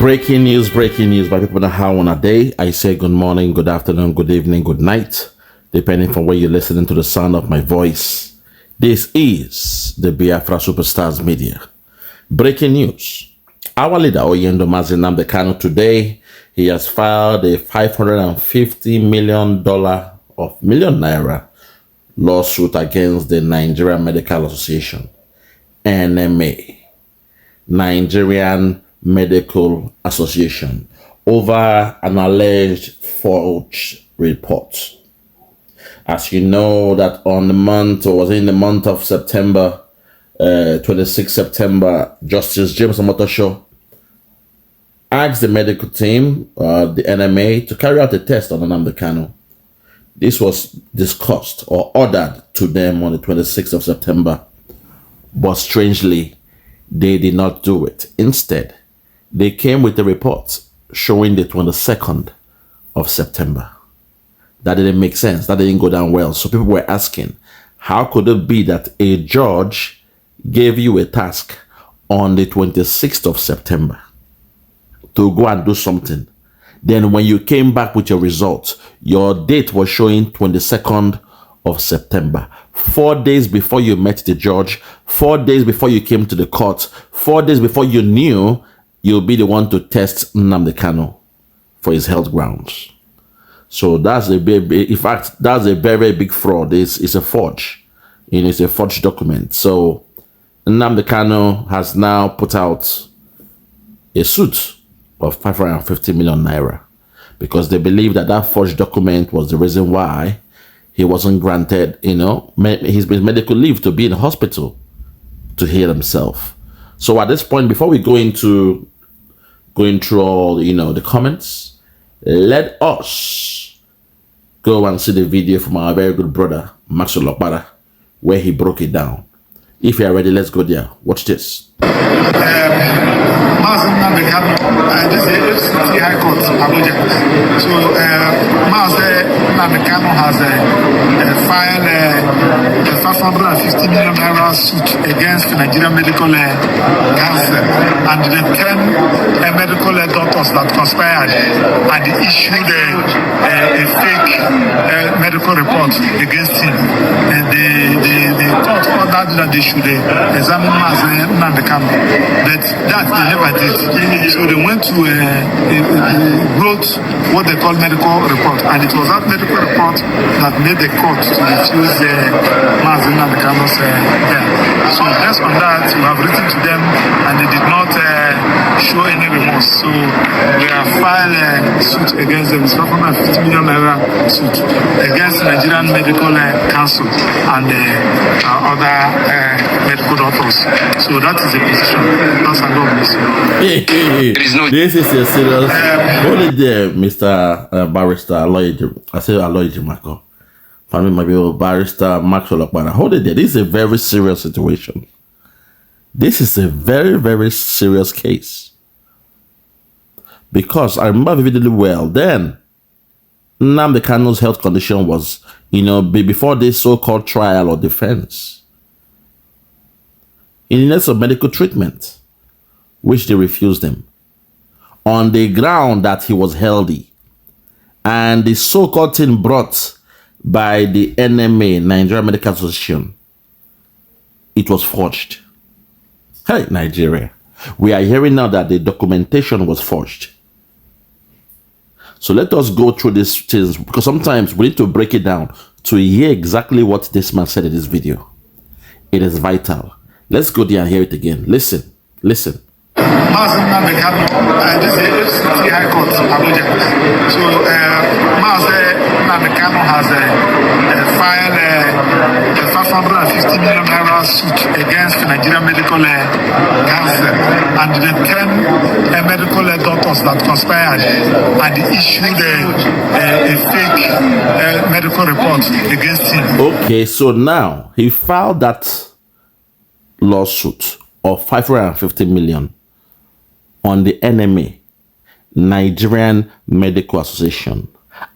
Breaking news, my people know how on a day. I say good morning, good afternoon, good evening, good night, depending from where you're listening to the sound of my voice. This is the Biafra Superstars Media. Breaking news. Our leader, Nnamdi Kanu, today, he has filed a $550 million of million naira lawsuit against the Nigerian Medical Association, NMA, Nigerian Medical Association, over an alleged forged report. As you know, that on the month, or was in the month of September, 26 September, Justice James Omotosho asked the medical team, the NMA, to carry out a test on Nnamdi Kanu. This was discussed or ordered to them on the 26th of September, but strangely, they did not do it. Instead, they came with a report showing the 22nd of September. That didn't make sense. That didn't go down well. So people were asking, how could it be that a judge gave you a task on the 26th of September to go and do something? Then when you came back with your results, your date was showing 22nd of September. 4 days before you met the judge, 4 days before you came to the court, 4 days before you knew you'll be the one to test Nnamdi Kanu for his health grounds. So that's a big, in fact, that's a very, very big fraud. It's a forge. It's a forged document. So Nnamdi Kanu has now put out a suit of 550 million naira because they believe that that forged document was the reason why he wasn't granted, his medical leave to be in the hospital to heal himself. So at this point, before we go into going through all, the comments, let us go and see the video from our very good brother, MisTrial, where he broke it down. If you are ready, let's go there. Watch this. Nnamdi Kanu, this is FCT High Court, Abuja. So, Nnamdi Kanu has filed a 550 million naira suit against the Nigerian Medical Council and the 10 medical doctors that conspired and issued a fake medical report against him. And the court ordered that they should examine Nnamdi Kanu, but that they never did. So they went to wrote what they call medical report, and it was that medical report that made the court to refuse Nnamdi Kanu's bail. So based on that, we have written to them, and they did not show any remorse. So we have filed a suit against them, 550 million naira suit against the Nigerian Medical Council and other medical doctors. So that is the position. That's a law. This is a serious. Hold it there, Mr. Barrister. I say Aloy Jimako. Family, my Barrister MisTrial. Hold it there. This is a very serious situation. This is a very, very serious case. Because I remember vividly well, then Nnamdi Kanu's health condition was, before this so-called trial or defense, he needed some medical treatment, which they refused him on the ground that he was healthy. And the so-called thing brought by the NMA, Nigerian Medical Association, it was forged. Hey, Nigeria. We are hearing now that the documentation was forged. So let us go through these things, because sometimes we need to break it down to hear exactly what this man said in this video. It is vital. Let's go there and hear it again. Listen. Nnamdi Kanu, this is FCT High Court, Abuja. So, Nnamdi Kanu has filed a 550 million naira suit against the Nigerian Medical Council and the 10 medical doctors that conspired and issued a fake medical report against him. Okay, so now he filed that lawsuit of 550 million on the NMA, Nigerian Medical Association,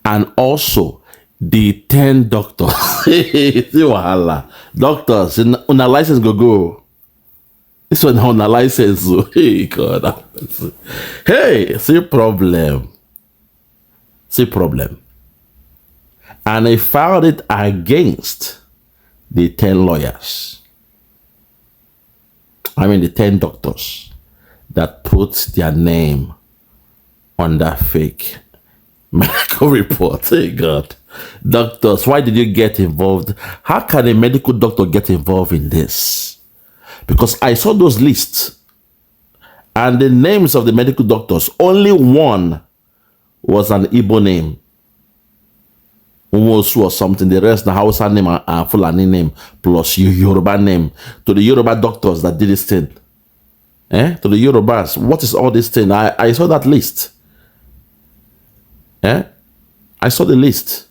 and also the 10 doctors. See wahala. Doctors, on a license go. This one on a license. Hey, God. Hey, see problem. See problem. And they filed it against the 10 lawyers. I mean, the 10 doctors that put their name on that fake medical report. Hey, God. Doctors, why did you get involved? How can a medical doctor get involved in this? Because I saw those lists and the names of the medical doctors, only one was an Igbo name. Umosu or something. The rest, the Hausa name and Fulani name plus Yoruba name. To the Yoruba doctors that did this thing. To the Yorubas, what is all this thing? I saw that list. I saw the list.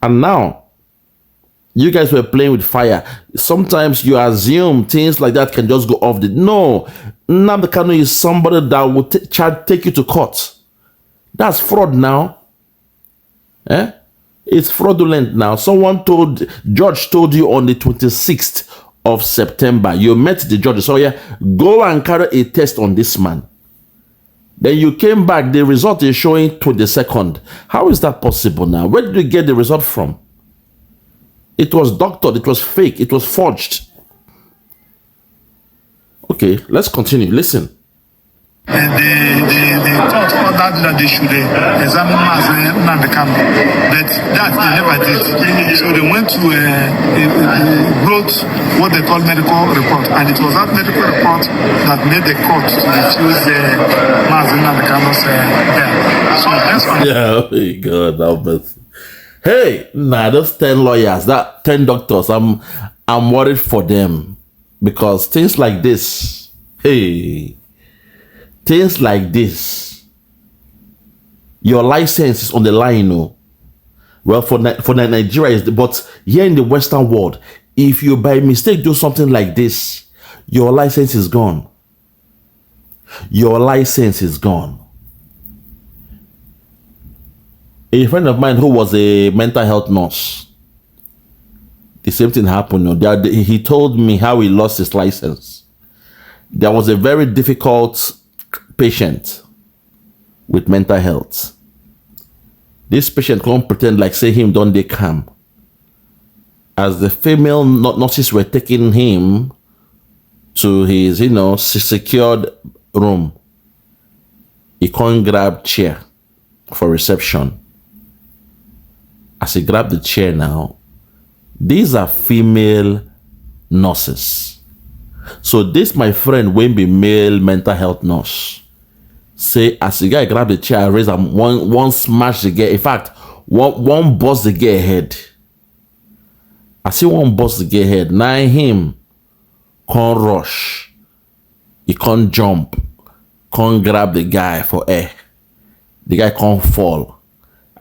And now, you guys were playing with fire. Sometimes you assume things like that can just go off the... No. Nnamdi Kanu is somebody that will take you to court. That's fraud now. It's fraudulent now. Judge told you on the 26th of September. You met the judge. So yeah, go and carry a test on this man. Then you came back, the result is showing 22nd. How is that possible now? Where did you get the result from? It was doctored, it was fake, it was forged. Okay, let's continue. Listen. The court ordered that they should examine Nnamdi Kanu, but that they never did. So they went to wrote what they call medical report, and it was that medical report that made the court to refuse Nnamdi Kanu's bail. So that's why. Yeah, oh God, hey, those 10 lawyers, that 10 doctors, I'm worried for them because things like this, things like this, your license is on the line, Well, for Nigeria, but here in the Western world, if you by mistake do something like this, your license is gone. Your license is gone. A friend of mine who was a mental health nurse, the same thing happened. He told me how he lost his license. There was a very difficult patient with mental health. This patient can't pretend like say him don't they come. As the female nurses were taking him to his, secured room, he can't grab chair for reception. As he grabbed the chair now, these are female nurses. So this, my friend, will be male mental health nurse. Say, as the guy grabbed the chair, raise and one smash the girl. In fact, one bust the girl head. I see one bust the girl head. Now him can't rush. He can't jump. Can't grab the guy for air. The guy can't fall.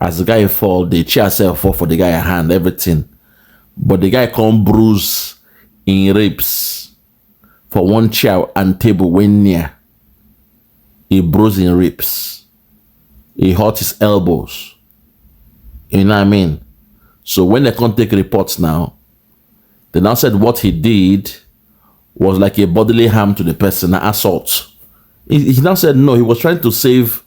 As the guy fall, the chair self fall for the guy hand, everything. But the guy can't bruise in ribs for one chair and table when near. He bruised in ribs. He hurt his elbows. You know what I mean? So when they can't take reports now, they now said what he did was like a bodily harm to the person, an assault. He now said no, he was trying to save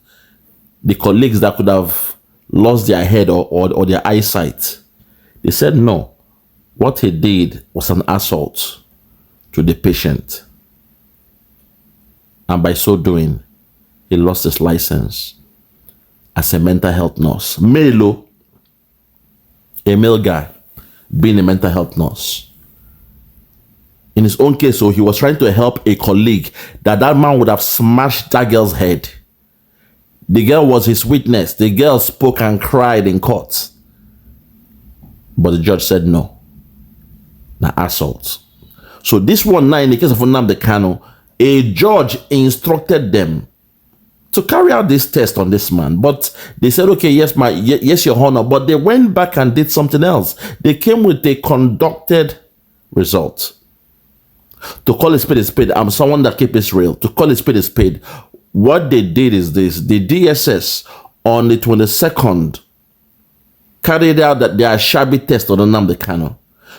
the colleagues that could have lost their head or their eyesight. They said no, what he did was an assault to the patient. And by so doing, he lost his license as a mental health nurse. A male guy, being a mental health nurse. In his own case, so he was trying to help a colleague that man would have smashed that girl's head. The girl was his witness. The girl spoke and cried in court. But the judge said no. Now assault. So this one now, in the case of Nnamdi Kanu, a judge instructed them to carry out this test on this man. But they said, okay, yes, your honor. But they went back and did something else. They came with a conducted result. To call a spade, I'm someone that keeps it real. To call a spade, what they did is this. The DSS on the 22nd carried out their shabby test on Nnamdi Kanu.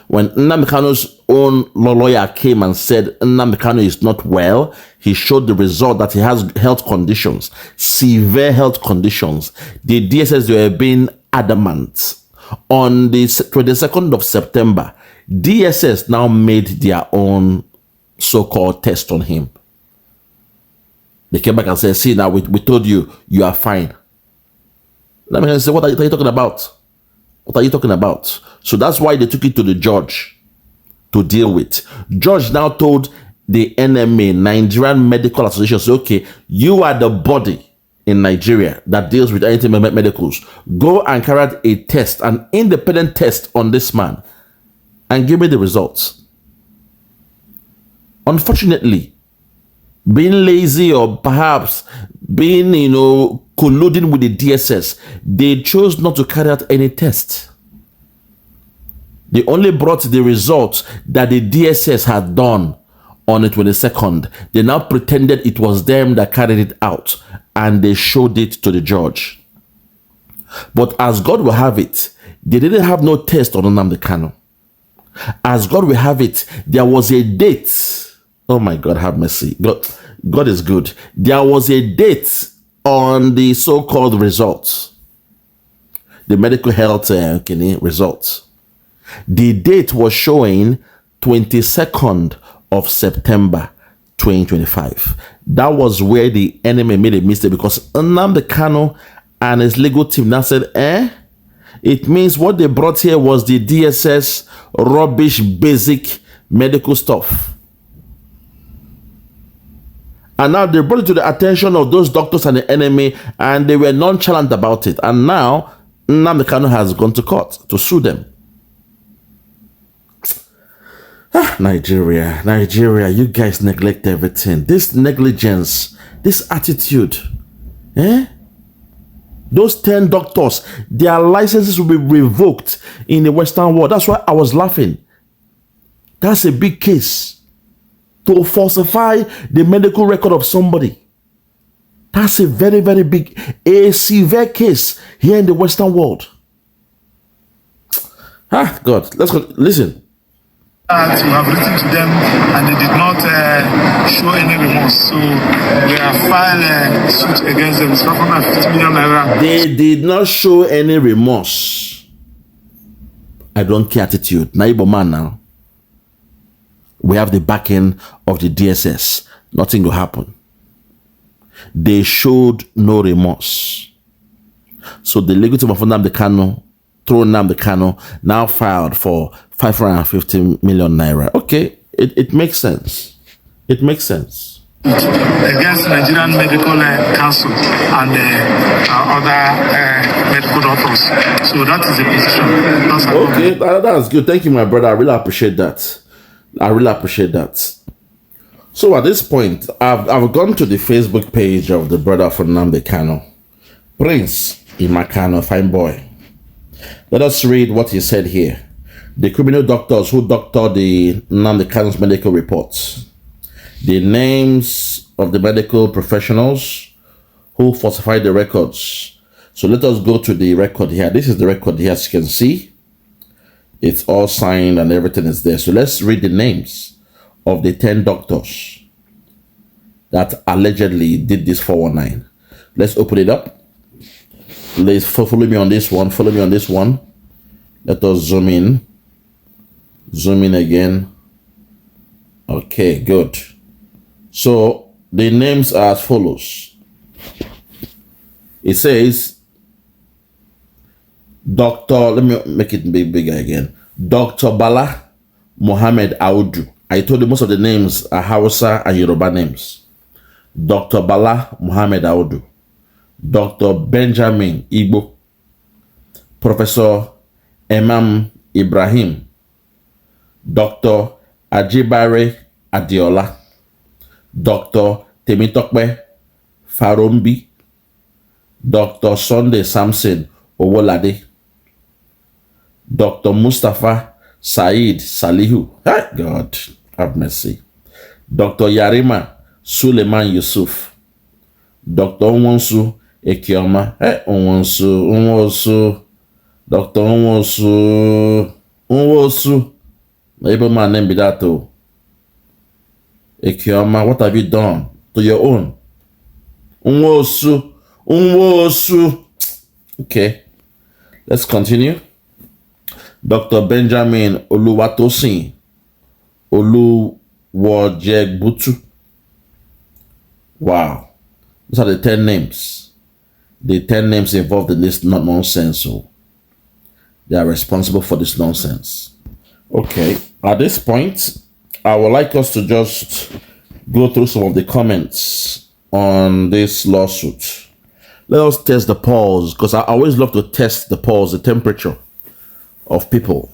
When Nnamdi Kanu's own lawyer came and said Nnamdi Kanu is not well, he showed the result that he has health conditions, severe health conditions. The DSS were being adamant. On the 22nd of September, DSS now made their own so-called test on him. They came back and said, see, now we told you, you are fine. Let me say, what are you talking about? What are you talking about? So that's why they took it to the judge to deal with. Judge now told the NMA, Nigerian Medical Association, so, okay, you are the body in Nigeria that deals with anything medicals. Go and carry out a test, an independent test on this man, and give me the results. Unfortunately, being lazy or perhaps being, colluding with the DSS, they chose not to carry out any test. They only brought the results that the DSS had done on the 22nd. They now pretended it was them that carried it out, and they showed it to the judge. But as God will have it, they didn't have no test on Nnamdi Kanu. As God will have it, there was a date. Oh my God, have mercy. God is good. There was a date on the so-called results, the medical health results. The date was showing 22nd of September 2025. That was where the NMA made a mistake, because Nnamdi Kanu and his legal team now said, it means what they brought here was the DSS rubbish basic medical stuff. And now they brought it to the attention of those doctors and the NMA, and they were nonchalant about it. And now Nnamdi Kanu has gone to court to sue them. Nigeria, you guys neglect everything. This negligence, this attitude, those 10 doctors, their licenses will be revoked in the Western world. That's why I was laughing. That's a big case. To falsify the medical record of somebody. That's a very, very big, a severe case here in the Western world. God, let's go. Listen. To have written to them, and they did not show any remorse. So we have filed a suit against them. It's 550 million naira. They did not show any remorse. I don't care attitude. Naibo man now. We have the backing of the DSS. Nothing will happen. They showed no remorse. So the legal team of Nnamdi Kanu, through Nnamdi Kanu, now filed for 550 million naira. Okay, it makes sense. It makes sense. Against Nigerian Medical Council and other medical doctors. So that is the position. Okay, that's good. Thank you, my brother. I really appreciate that. So at this point, I've gone to the Facebook page of the brother from Nnamdi Kanu, Prince Imakano, fine boy. Let us read what he said here. The criminal doctors who doctored the Nnamdi Kanu's medical reports. The names of the medical professionals who falsified the records. So let us go to the record here. This is the record here, as you can see. It's all signed and everything is there. So let's read the names of the 10 doctors that allegedly did this 419. Let's open it up. Please follow me on this one. Follow me on this one. Let us zoom in. Zoom in again. Okay, good. So the names are as follows. It says let me make it bigger again. Dr. Bala Mohammed Audu. I told you most of the names are Hausa and Yoruba names. Dr. Bala Mohammed Audu. Dr. Benjamin Igbo. Professor Imam Ibrahim. Dr. Ajibare Adiola. Dr. Temitokpe Farombi. Dr. Sunday Samson Owolade. Dr. Mustafa Said Salihu. God have mercy. Dr. Yarima Suleiman Yusuf. Dr. Onwonsu Ekioma. Onwonsu. Dr. Nwosu. Maybe my name be that too. Ekioma, what have you done to your own? Nwosu. Okay, let's continue. Dr. Benjamin Oluwatosin Oluwojegbutu. Wow. Those are the 10 names. The 10 names involved in this nonsense. So they are responsible for this nonsense. Okay. At this point, I would like us to just go through some of the comments on this lawsuit. Let us test the pulse, because I always love to test the pulse, the temperature of people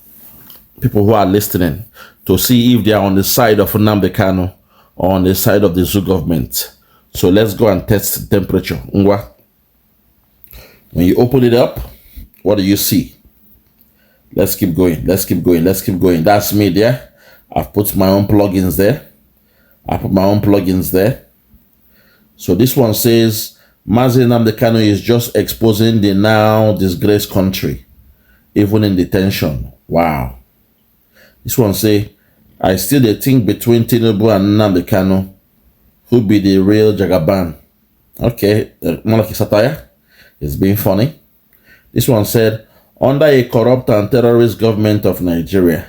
who are listening, to see if they are on the side of Nnamdi Kanu or on the side of the zoo government. So let's go and test the temperature. Ngwa. When you open it up, what do you see? Let's keep going. That's me there. I've put my own plugins there. So this one says, Mazi Nnamdi Kanu is just exposing the now disgraced country, even in detention. Wow. This one say, I still think between Tinubu and Nnamdi Kanu, who be the real Jagaban. Okay, more like a satire. It's being funny. This one said, under a corrupt and terrorist government of Nigeria,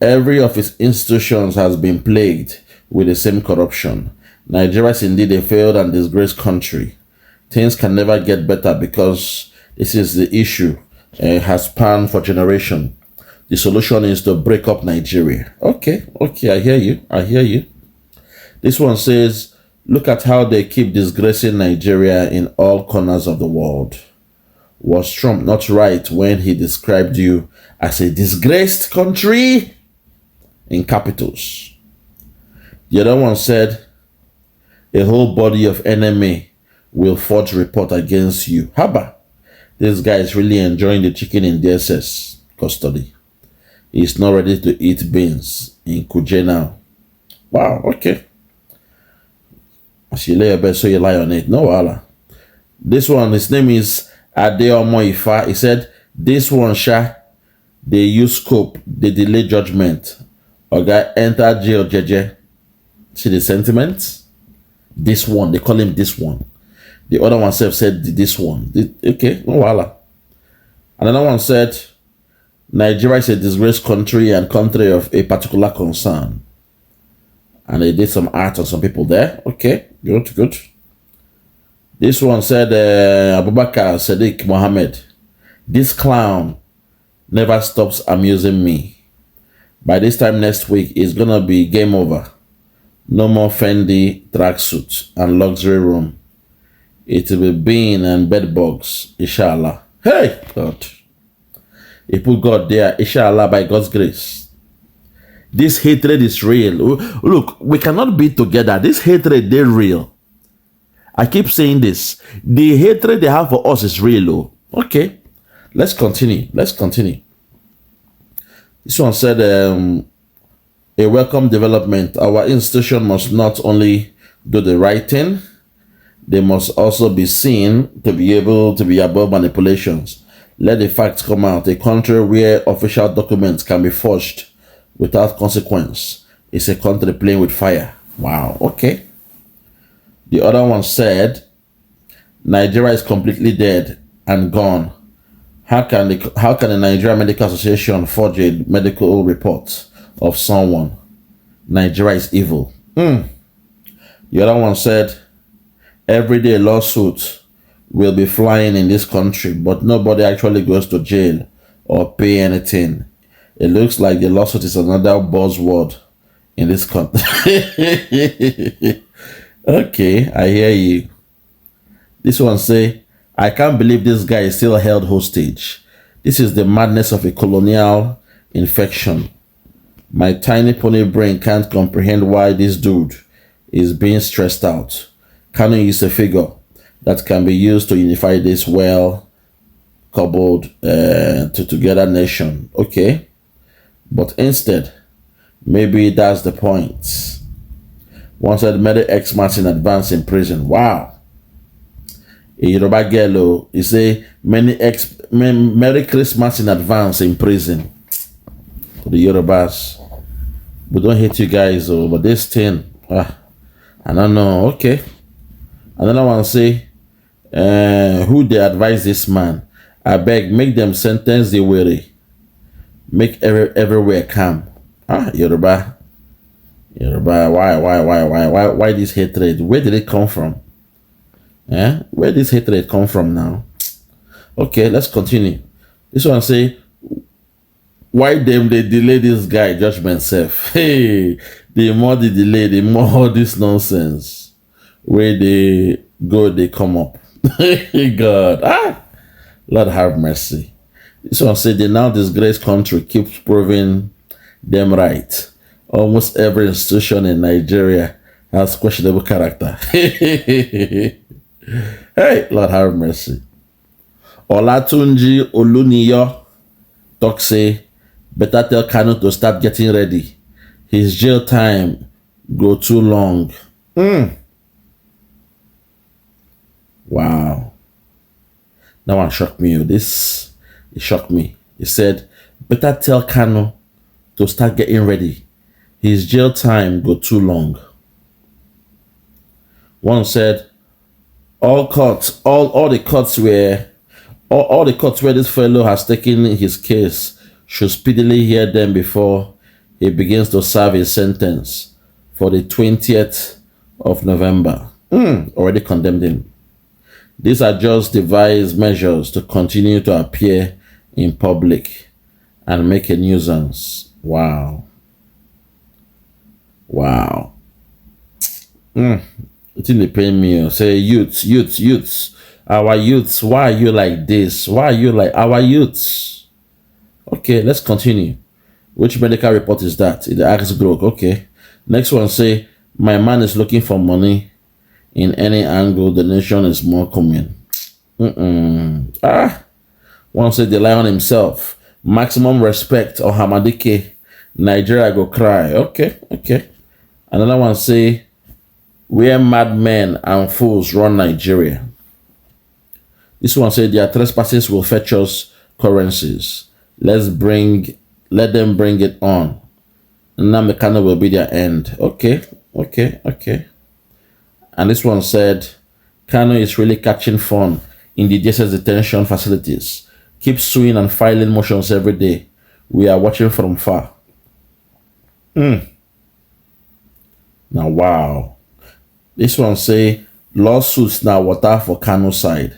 every of its institutions has been plagued with the same corruption. Nigeria is indeed a failed and disgraced country. Things can never get better because this is the issue has spanned for generations. The solution is to break up Nigeria. Okay, I hear you. This one says, look at how they keep disgracing Nigeria in all corners of the world. Was Trump not right when he described you as a disgraced country? In capitals. The other one said, a whole body of NMA will forge report against you. Haba, this guy is really enjoying the chicken in DSS custody. He's not ready to eat beans in Kuje now. Wow, okay. As you lay a bed, so you lie on it. No wala. This one, his name is Adeomo Ifa. He said, this one, they use scope, they delay judgment. Oga enter jail, jeje. See the sentiments? This one, they call him this one. The other one said this one. Okay, no wala. Another one said, Nigeria is a disgraced country and country of a particular concern. And they did some art on some people there. Okay, good. This one said, Abubakar Sadiq Mohammed, this clown never stops amusing me. By this time next week, it's gonna be game over. No more Fendi tracksuits and luxury room. It will be bean and bed bugs, inshallah. Hey, God. He put God there, inshallah, by God's grace. This hatred is real. Look, we cannot be together. This hatred, they're real. I keep saying this. The hatred they have for us is real. Okay, let's continue. This one said, a welcome development. Our institution must not only do the right thing, they must also be seen to be able to be above manipulations. Let the facts come out. A country where official documents can be forged without consequence is a country playing with fire. Wow, okay. The other one said, Nigeria is completely dead and gone. How can the Nigerian Medical Association forge a medical report of someone? Nigeria is evil. The other one said, everyday lawsuits will be flying in this country, but nobody actually goes to jail or pay anything. It looks like the lawsuit is another buzzword in this country. Okay, I hear you. This one say, I can't believe this guy is still held hostage. This is the madness of a colonial infection. My tiny pony brain can't comprehend why this dude is being stressed out. Kanu is a figure that can be used to unify this well-cobbled together nation. Okay, but instead, maybe that's the point. One said, many experts in advance in prison. Wow. A Yoruba girl, he say, Merry Christmas in advance in prison. To the Yorubas. We don't hate you guys, but this thing, I don't know. Okay. Another one say, who they advise this man? I beg, make them sentence the weary. Make everywhere calm. Yoruba. Why this hatred? Where did it come from? Where this hatred come from now? Okay, let's continue. This one say, why them they delay this guy judgment self? Hey, the more they delay, the more this nonsense. Where they go, they come up. God, Lord have mercy. This one say, the now disgraced country keeps proving them right. Almost every institution in Nigeria has questionable character. Hey, Lord have mercy. Olatunji Oluniyo talk say, better tell Kanu to start getting ready. His jail time go too long. Wow. That one shocked me. It shocked me. He said, better tell Kanu to start getting ready. His jail time go too long. One said, all the courts where this fellow has taken his case should speedily hear them before he begins to serve his sentence for the 20th of November. Already condemned him. These are just devised measures to continue to appear in public and make a nuisance. Wow. It didn't pain me. Say, youths. Our youths, why are you like this? Why are you like our youths? Okay, let's continue. Which medical report is that? It asks Grok. Okay. Next one say, my man is looking for money in any angle. The nation is more common. One say, the lion himself. Maximum respect or Hamadike. Nigeria go cry. Okay. Another one say, where madmen and fools run Nigeria. This one say, their trespasses will fetch us currencies. Let them bring it on. Nnamdi Kanu will be their end. Okay. And this one said, Kanu is really catching fun in the DSS detention facilities. Keep suing and filing motions every day. We are watching from far. Now, wow. This one say, lawsuits now water for Kanu side.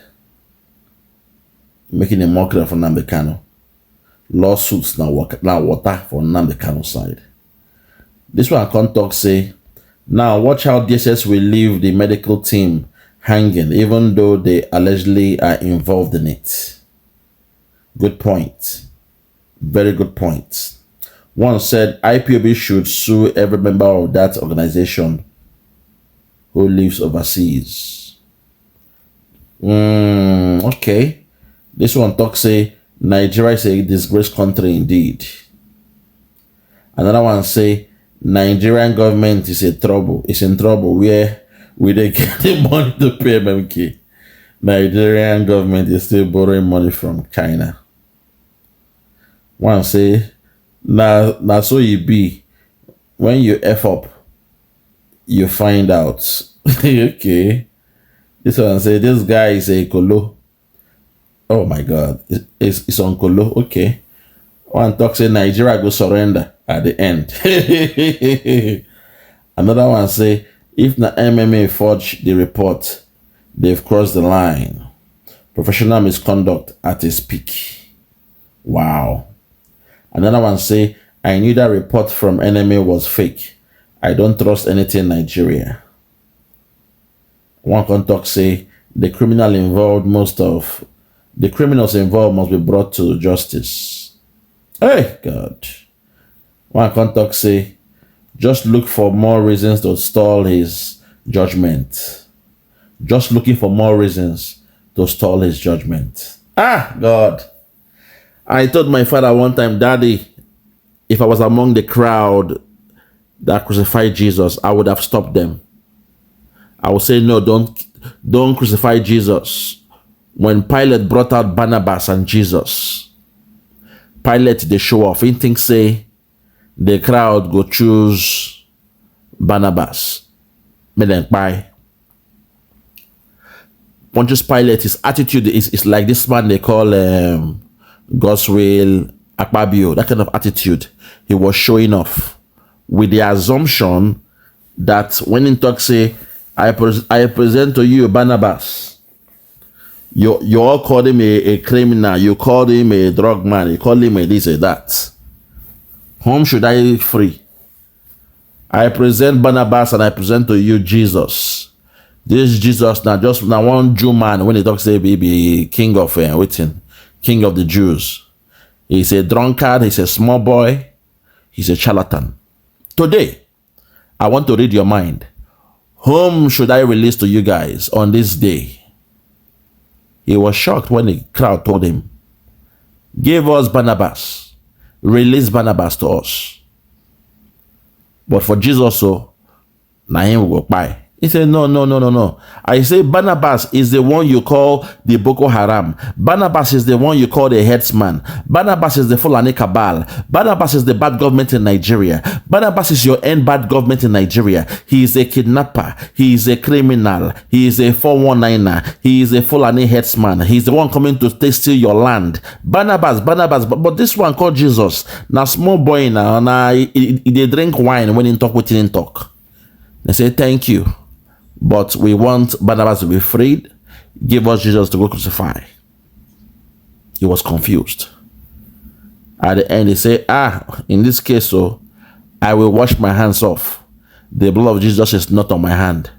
Making a mockery for Nnamdi Kanu. Lawsuits now water for Nnamdi Kanu side. This one can't talk say, now watch how DSS will leave the medical team hanging even though they allegedly are involved in it. Good point. Very good point. One said IPOB should sue every member of that organization who lives overseas. Okay. This one talk say Nigeria is a disgraced country indeed. Another one say Nigerian government is in trouble. Where they get the money to pay MMK. Nigerian government is still borrowing money from China. One say, na so you be. When you F up, you find out. Okay. This one say, this guy is a Kolo. Oh my God. It's on Kolo. Okay. One talk say, Nigeria go surrender at the end. Another one say, if the NMA forge the report, they've crossed the line. Professional misconduct at its peak. Wow. Another one say, I knew that report from NMA was fake. I don't trust anything in Nigeria. One contact say, the criminals involved must be brought to justice. Hey, God. One contact say, just look for more reasons to stall his judgment. Just looking for more reasons to stall his judgment. God. I told my father one time, Daddy, if I was among the crowd that crucified Jesus, I would have stopped them. I would say, no, don't don't crucify Jesus. When Pilate brought out Barnabas and Jesus, Pilate, they show off. He thinks, say, the crowd go choose Barnabas. May then buy. Pontius Pilate, his attitude is like this man they call Goswell Akpabio, that kind of attitude. He was showing off with the assumption that when in talk say, I present to you Barnabas, you all call him a criminal, you call him a drug man, you call him a this, a that. Whom should I free? I present Barnabas and I present to you Jesus. This Jesus now one Jew man when he talks say be king of waiting, king of the Jews. He's a drunkard, he's a small boy, he's a charlatan. Today, I want to read your mind. Whom should I release to you guys on this day? He was shocked when the crowd told him, give us Barnabas, release Barnabas to us. But for Jesus, so now him will go by. He said, no. I say Barnabas is the one you call the Boko Haram. Barnabas is the one you call the headsman. Barnabas is the Fulani Cabal. Barnabas is the bad government in Nigeria. Barnabas is your end bad government in Nigeria. He is a kidnapper. He is a criminal. He is a 419er. He is a Fulani headsman. He's the one coming to steal your land. Barnabas. But this one called Jesus. Now small boy now, they drink wine when he talk with him talk. They say, thank you. But we want Barnabas to be freed. Give us Jesus to go crucify. He was confused. At the end, he said, in this case, so I will wash my hands off. The blood of Jesus is not on my hand.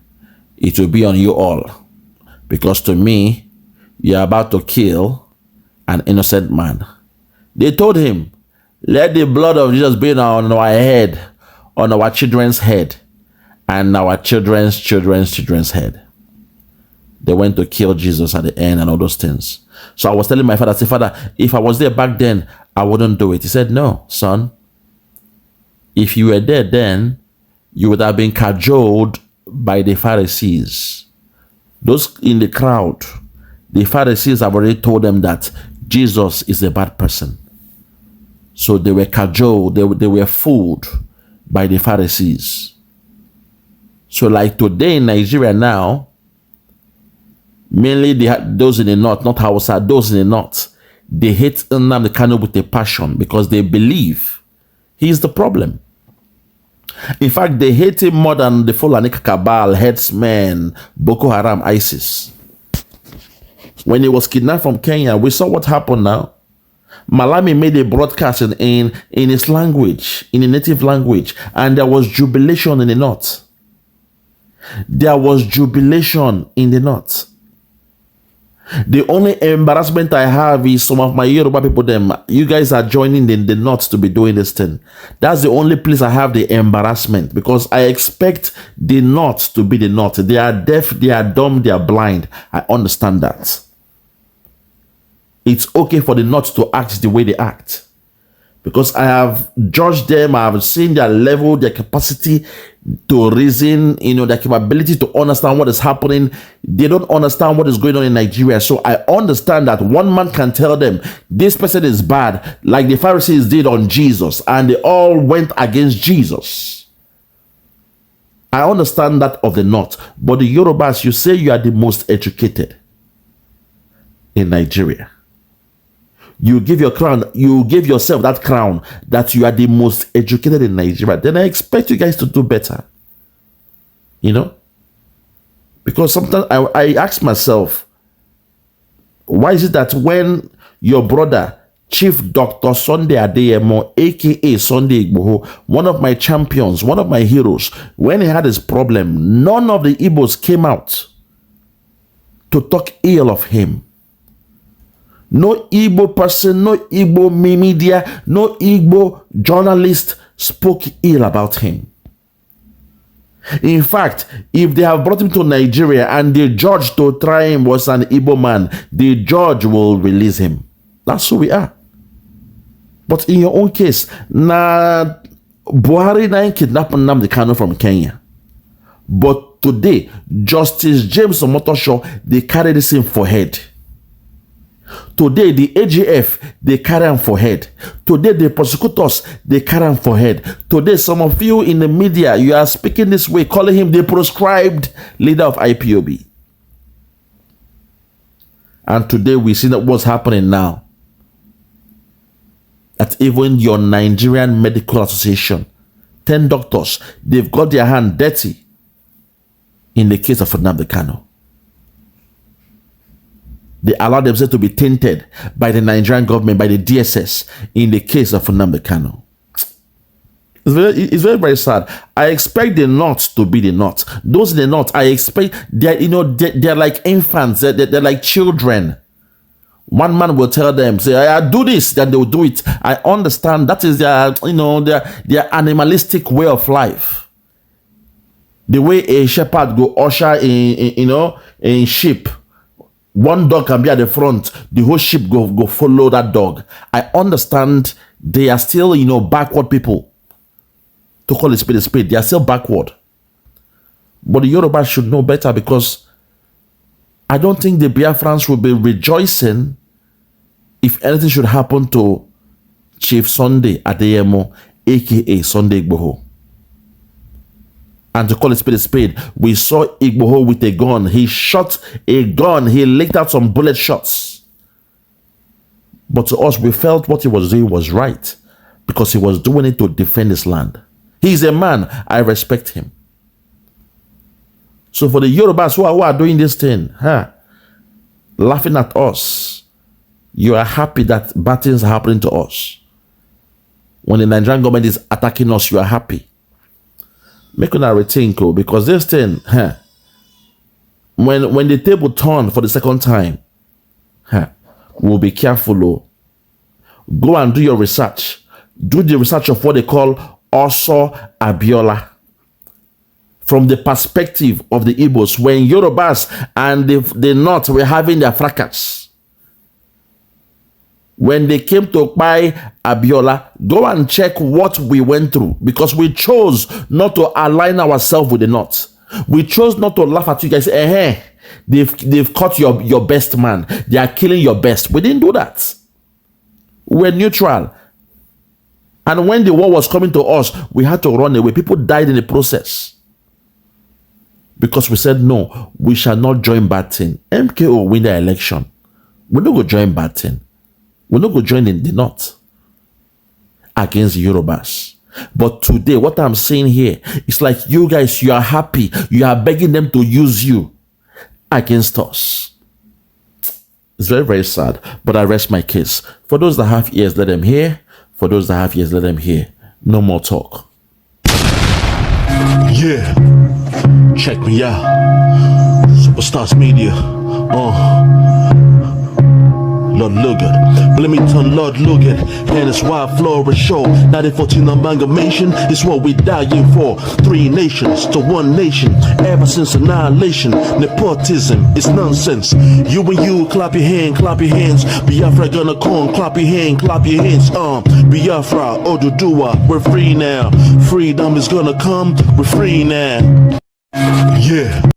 It will be on you all. Because to me, you are about to kill an innocent man. They told him, let the blood of Jesus be on our head, on our children's head, and our children's head. They went to kill Jesus at the end and all those things. So I was telling my father, I said, Father, if I was there back then, I wouldn't do it. He said, no, son. If you were there then, you would have been cajoled by the Pharisees. Those in the crowd, the Pharisees have already told them that Jesus is a bad person. So they were cajoled, they were fooled by the Pharisees. So like today in Nigeria now, mainly those in the north, not Hausa, those in the north, they hate Nnamdi Kanu with a passion because they believe he is the problem. In fact, they hate him more than the Fulani Cabal, headsmen, Boko Haram, ISIS. When he was kidnapped from Kenya, we saw what happened now. Malami made a broadcast in his language, in a native language, and there was jubilation in the north. There was jubilation in the north. The only embarrassment I have is some of my Yoruba people, you guys are joining the north to be doing this thing. That's the only place I have the embarrassment, because I expect the north to be the north. They are deaf, they are dumb, they are blind. I understand that. It's okay for the north to act the way they act, because I have judged them, I have seen their level, their capacity to reason, their capability to understand what is happening. They don't understand what is going on in Nigeria. So I understand that one man can tell them, this person is bad, like the Pharisees did on Jesus, and they all went against Jesus. I understand that of the north. But the Yorubas, you say you are the most educated in Nigeria. You give your crown, you give yourself that crown that you are the most educated in Nigeria. Then I expect you guys to do better. Because sometimes I ask myself, why is it that when your brother, Chief Dr. Sunday Adeyemo, aka Sunday Igboho, one of my champions, one of my heroes, when he had his problem, none of the Igbos came out to talk ill of him. No Igbo person, no Igbo media, no Igbo journalist spoke ill about him. In fact, if they have brought him to Nigeria and the judge to try him was an Igbo man, the judge will release him. That's who we are. But in your own case, Buhari na kidnapped Nnamdi Kanu from Kenya. But Today, Justice James Omotosho, they carry this thing for head. Today, the AGF, they carry him for head. Today, the prosecutors, they carry him for head. Today, some of you in the media, you are speaking this way, calling him the proscribed leader of IPOB. And today, we see that what's happening now. That even your Nigerian Medical Association, 10 doctors, they've got their hand dirty in the case of Nnamdi Kanu. They allow themselves to be tainted by the Nigerian government, by the DSS, in the case of Nnamdi Kanu. It's very, very sad. I expect the North to be the North. Those in the North, I expect, they're like infants, they're like children. One man will tell them, say, I do this, then they will do it. I understand that is their animalistic way of life. The way a shepherd go usher in sheep. One dog can be at the front, the whole sheep go follow that dog. I understand they are still, backward people. To call a spade, they are still backward. But the Yorubas should know better, because I don't think the Biafrans will be rejoicing if anything should happen to Chief Sunday Adeyemo, aka Sunday Igboho. And to call a spade, we saw Igboho with a gun. He shot a gun. He licked out some bullet shots. But to us, we felt what he was doing was right, because he was doing it to defend his land. He's a man. I respect him. So for the Yorubas who are doing this thing, laughing at us, you are happy that bad things are happening to us. When the Nigerian government is attacking us, you are happy. Make una rethink, because this thing, when the table turn for the second time, we'll be careful. Go and do your research. Do the research of what they call also Abiola. From the perspective of the Igbos, when Yorubas and the North were having their fracas, when they came to buy Abiola, go and check what we went through, because we chose not to align ourselves with the North. We chose not to laugh at you guys. They've caught your best man. They are killing your best. We didn't do that. We're neutral. And when the war was coming to us, we had to run away. People died in the process. Because we said, no, we shall not join bad thing. MKO win the election. We're not going to join bad thing. We're not going to join in the North against the Yorubas. But today, what I'm saying here, it's like you guys, you are happy. You are begging them to use you against us. It's very, very sad. But I rest my case. For those that have ears, let them hear. For those that have ears, let them hear. No more talk. Yeah. Check me out. Superstars Media. Lord Logan. But let me turn Lord Logan. And it's wild Flora show. 1914 amalgamation is what we dying for. 3 nations to 1 nation. Ever since annihilation. Nepotism is nonsense. You and you clap your hand, clap your hands. Biafra gonna come, clap your hand, clap your hands. Biafra, Oduduwa, we're free now. Freedom is gonna come, we're free now. Yeah.